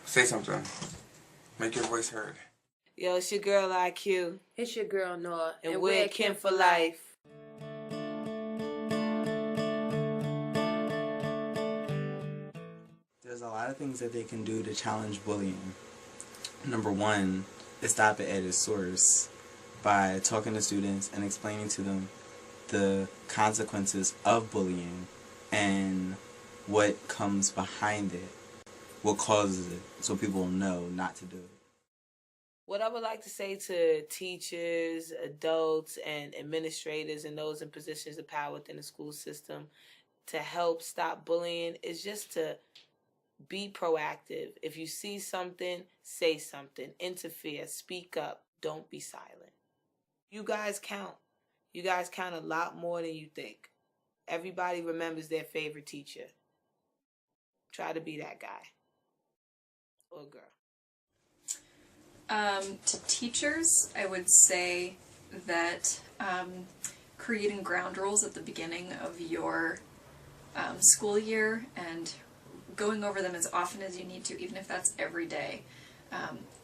Say something. Make your voice heard. Yo, it's your girl IQ. It's your girl Noah. And we're Kin for Life. There's a lot of things that they can do to challenge bullying. Number one is stop it at its source by talking to students and explaining to them the consequences of bullying and what comes behind it, what causes it, so people know not to do it. What I would like to say to teachers, adults, and administrators and those in positions of power within the school system to help stop bullying is just to be proactive. If you see something, say something. Interfere. Speak up. Don't be silent. You guys count. You guys count a lot more than you think. Everybody remembers their favorite teacher. Try to be that guy or girl. To teachers, I would say that creating ground rules at the beginning of your school year and going over them as often as you need to, even if that's every day.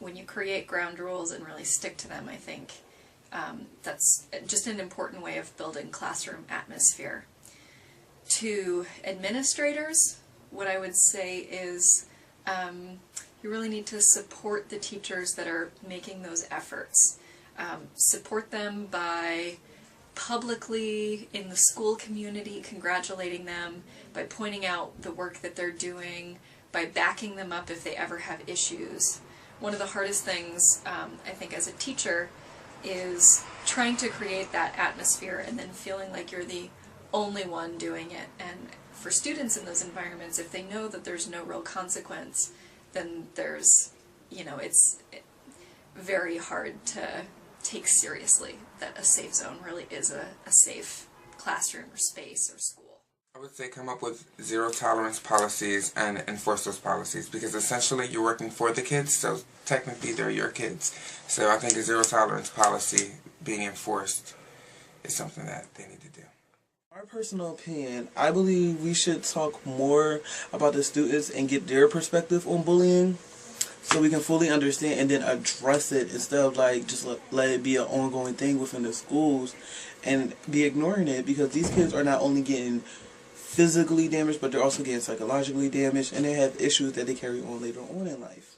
When you create ground rules and really stick to them, I think that's just an important way of building classroom atmosphere. To administrators, what I would say is you really need to support the teachers that are making those efforts. Support them by publicly in the school community congratulating them, by pointing out the work that they're doing, by backing them up if they ever have issues. One of the hardest things, I think, as a teacher is trying to create that atmosphere and then feeling like you're the only one doing it. And for students in those environments, if they know that there's no real consequence, then there's, it's very hard to take seriously that a safe zone really is a safe classroom or space or school. I would say come up with zero tolerance policies and enforce those policies, because essentially you're working for the kids, so technically they're your kids. So I think a zero tolerance policy being enforced is something that they need to do. My personal opinion, I believe we should talk more about the students and get their perspective on bullying so we can fully understand and then address it instead of just let it be an ongoing thing within the schools and be ignoring it, because these kids are not only getting physically damaged, but they're also getting psychologically damaged, and they have issues that they carry on later on in life.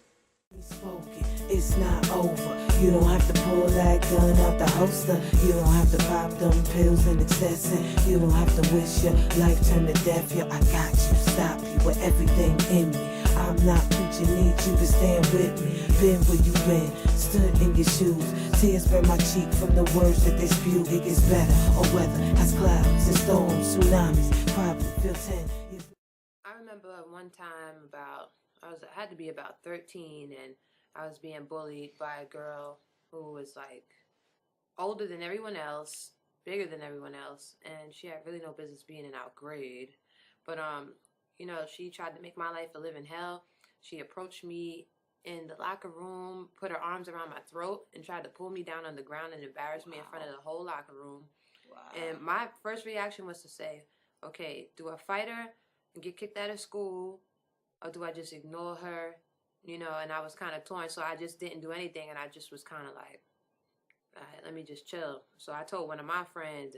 It's not over. You don't have to pull that gun out the holster. You don't have to pop them pills in excess. And you don't have to wish your life turn to death. Yo, I got you, stop you with everything in me. I'm not preaching, need you to stand with me. Been where you been, stood in your shoes. Tears burn my cheek from the words that they spew. It gets better, or weather has clouds and storms, tsunamis. Probably feel 10. I remember one time I had to be about 13, and I was being bullied by a girl who was older than everyone else, bigger than everyone else, and she had really no business being in our grade. But she tried to make my life a living hell. She approached me in the locker room, put her arms around my throat, and tried to pull me down on the ground and embarrass me in front of the whole locker room. Wow. And my first reaction was to say, okay, do I fight her and get kicked out of school, or do I just ignore her? And I was kind of torn, so I just didn't do anything, and I just was kind of like, all right, let me just chill. So I told one of my friends,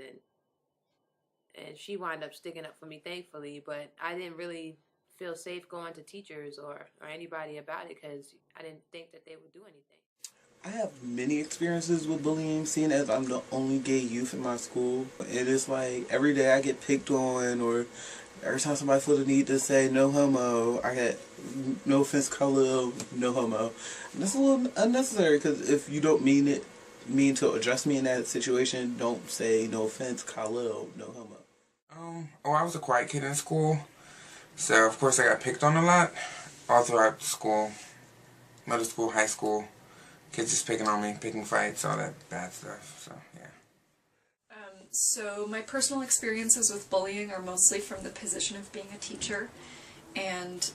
and she wound up sticking up for me, thankfully, but I didn't really feel safe going to teachers or anybody about it because I didn't think that they would do anything. I have many experiences with bullying, seeing as I'm the only gay youth in my school. It is every day I get picked on, or every time somebody feels the need to say no homo, I get no offense, color, no homo. And that's a little unnecessary, because if you don't mean to address me in that situation, don't say no offense, color, no homo. I was a quiet kid in school, so of course I got picked on a lot all throughout school, middle school, high school. Kids just picking on me, picking fights, all that bad stuff, so yeah. So my personal experiences with bullying are mostly from the position of being a teacher, and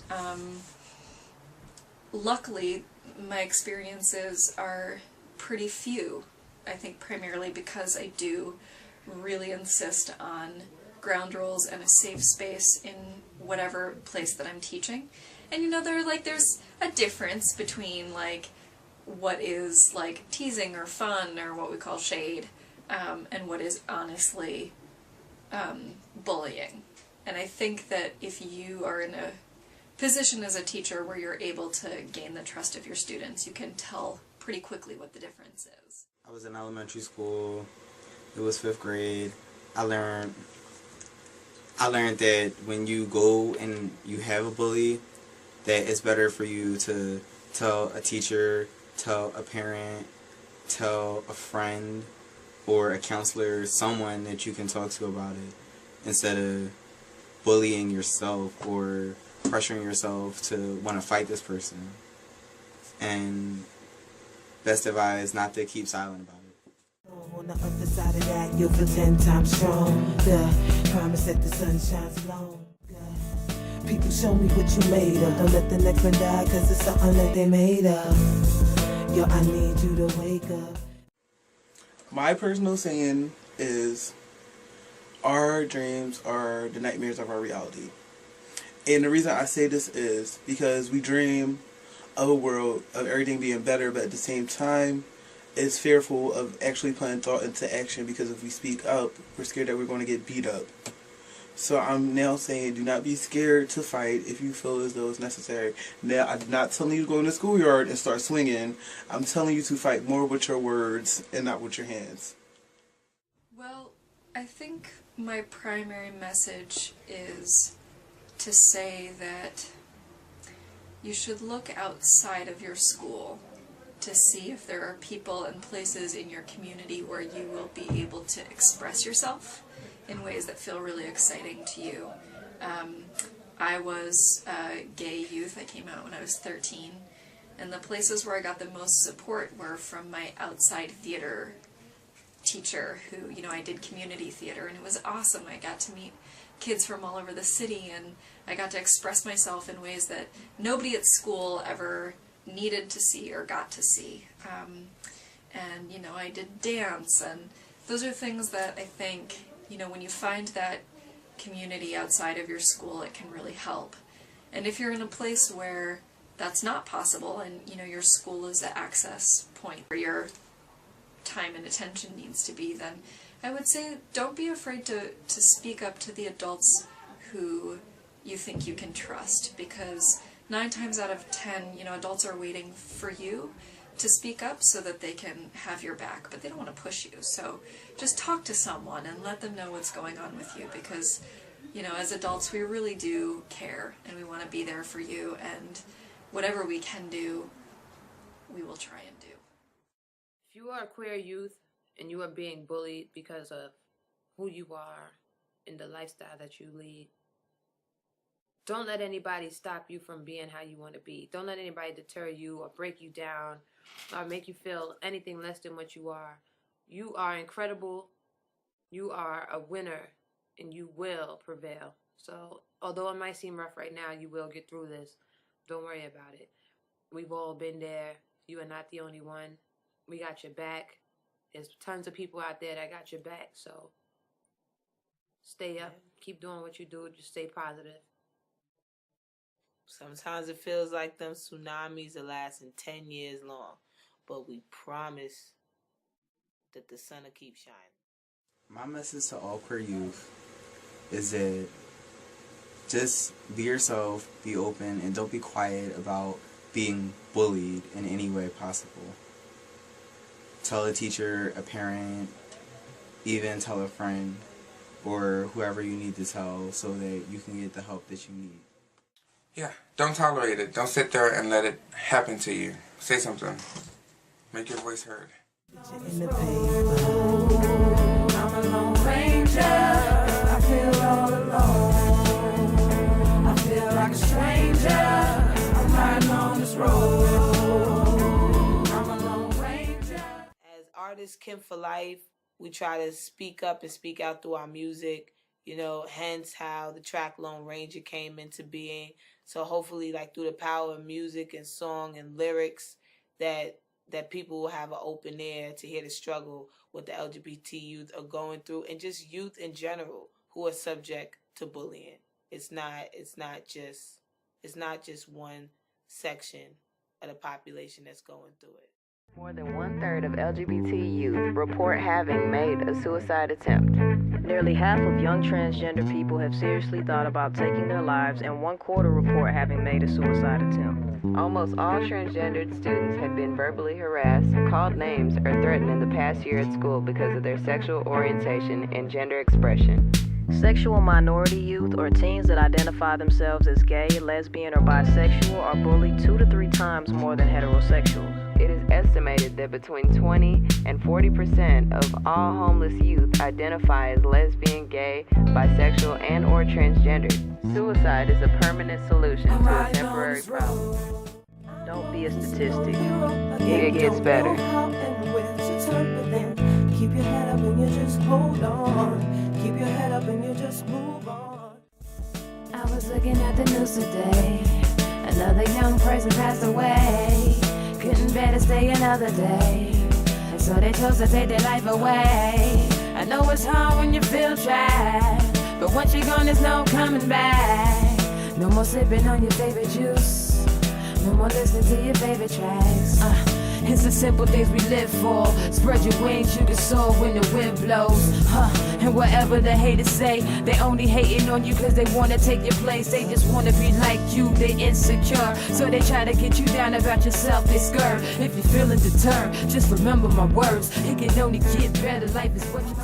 luckily my experiences are pretty few, I think primarily because I do really insist on ground rules and a safe space in whatever place that I'm teaching. And there's a difference between like what is like teasing or fun or what we call shade, and what is honestly bullying. And I think that if you are in a position as a teacher where you're able to gain the trust of your students, you can tell pretty quickly what the difference is. I was in elementary school. It was 5th grade. I learned that when you go and you have a bully, that it's better for you to tell a teacher, tell a parent, tell a friend, or a counselor, someone that you can talk to about it, instead of bullying yourself or pressuring yourself to want to fight this person. And best advice, not to keep silent about it. On the other side of that, you'll feel 10 times stronger. Promise that the sun shines longer. People, show me what you made of. Don't let the next one die, cause it's something that they made of. Yo, I need you to wake up. My personal saying is, our dreams are the nightmares of our reality. And the reason I say this is because we dream of a world of everything being better, but at the same time, it's fearful of actually putting thought into action, because if we speak up, we're scared that we're going to get beat up. So I'm now saying, do not be scared to fight if you feel as though it's necessary. Now, I'm not telling you to go in the schoolyard and start swinging. I'm telling you to fight more with your words and not with your hands. Well, I think my primary message is to say that you should look outside of your school to see if there are people and places in your community where you will be able to express yourself in ways that feel really exciting to you. I was a gay youth. I came out when I was 13, and the places where I got the most support were from my outside theater teacher who, you know, I did community theater, and it was awesome. I got to meet kids from all over the city, and I got to express myself in ways that nobody at school ever needed to see or got to see. And, you know, I did dance, and those are things that I think, you know, when you find that community outside of your school, it can really help. And if you're in a place where that's not possible, and, you know, your school is the access point where your time and attention needs to be, then I would say don't be afraid to speak up to the adults who you think you can trust, because 9 times out of 10, you know, adults are waiting for you to speak up so that they can have your back, but they don't want to push you. So just talk to someone and let them know what's going on with you, because, you know, as adults we really do care and we want to be there for you, and whatever we can do, we will try and do. If you are a queer youth and you are being bullied because of who you are and the lifestyle that you lead, don't let anybody stop you from being how you want to be. Don't let anybody deter you or break you down or make you feel anything less than what you are. You are incredible. You are a winner, and you will prevail. So although it might seem rough right now, you will get through this. Don't worry about it. We've all been there. You are not the only one. We got your back. There's tons of people out there that got your back. So stay up. Keep doing what you do. Just stay positive. Sometimes it feels like them tsunamis are lasting 10 years long, but we promise that the sun will keep shining. My message to all queer youth is that just be yourself, be open, and don't be quiet about being bullied in any way possible. Tell a teacher, a parent, even tell a friend, or whoever you need to tell, so that you can get the help that you need. Yeah, don't tolerate it. Don't sit there and let it happen to you. Say something. Make your voice heard. In the paper. I'm a lone ranger. I feel all alone. I feel like a stranger. I'm riding on this road. I'm a lone ranger. As artists, Kim for Life, we try to speak up and speak out through our music, you know, hence how the track Lone Ranger came into being. So hopefully, like, through the power of music and song and lyrics, that people will have an open ear to hear the struggle what the LGBT youth are going through, and just youth in general who are subject to bullying. It's not just one section of the population that's going through it. More than 1/3 of LGBT youth report having made a suicide attempt. Nearly half of young transgender people have seriously thought about taking their lives, and 1/4 report having made a suicide attempt. Almost all transgendered students have been verbally harassed, called names, or threatened in the past year at school because of their sexual orientation and gender expression. Sexual minority youth or teens that identify themselves as gay, lesbian, or bisexual are bullied 2 to 3 times more than heterosexuals. It is estimated that between 20 and 40% of all homeless youth identify as lesbian, gay, bisexual, and or transgendered. Suicide is a permanent solution to a temporary problem. Don't be a statistic. It gets better. Keep your head up and you just hold on. Keep your head up and you just move on. I was looking at the news today. Another young person passed away. Couldn't bear to stay another day, and so they chose to take their life away. I know it's hard when you feel trapped, but once you're gone, there's no coming back. No more sipping on your favorite juice. No more listening to your favorite tracks. It's the simple things we live for. Spread your wings, you can soar when the wind blows. And whatever the haters say, they only hating on you cause they wanna take your place. They just wanna be like you, they insecure. So they try to get you down about yourself, they skirt. If you're feeling deterred, just remember my words. It can only get better, life is what you